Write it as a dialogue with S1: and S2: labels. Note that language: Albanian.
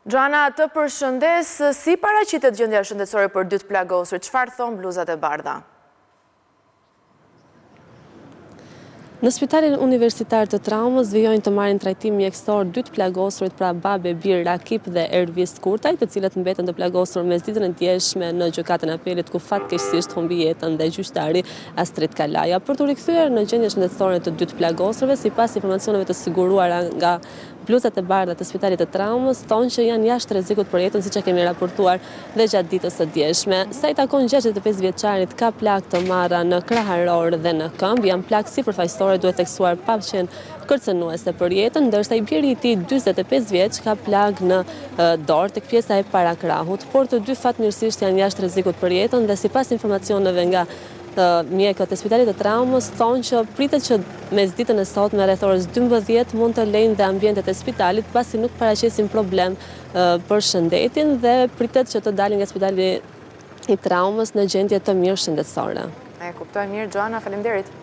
S1: Gjana, të përshëndes, si paraqitet gjendja shëndetësore për 2 plagosur, çfarë thon bluzat e bardha?
S2: Në Spitalin Universitar të Traumës vijojnë të marrin trajtim mjekësor 2 plagosurit, pra Babe Bir Rakip dhe Ervis Kurtaj, të cilët mbeten të plagosur mes ditën e djeshme në gjykatën e apelit, ku fatkeqësisht humbi jetën dhe gjyqtari Astrid Kalaja. Për të rikthyer në gjendje shëndetësore të 2 plagosurve, sipas informacioneve të siguruara nga bluzat e bardha të Spitalit të Traumës, thonë që janë jashtë rrezikut për jetën, siç e kemi raportuar dhe gjatë ditës së djeshme. Sa i takon 65 vjeçarit, ka plagë të marra në kraharor dhe në këmbë, janë plagë sipërfaqësore, duhet theksuar pa qenë kërcënuese për jetën, ndërsa i biri i tij 45 vjeç ka plagë në dorë tek pjesa e parakrahut, por të dy fatmirësisht janë jashtë rrezikut për jetën dhe sipas informacioneve nga mjekët e Spitalit të Traumës thonë që pritet që mes ditën e sotme rreth orës 12 mund të lejnë dhe ambientet e spitalit, pasi nuk paraqesin problem për shëndetin dhe pritet që të dalin nga Spitali i Traumës në gjendje të mirë shëndetësore.
S1: E kuptoj mirë, Joana, faleminderit.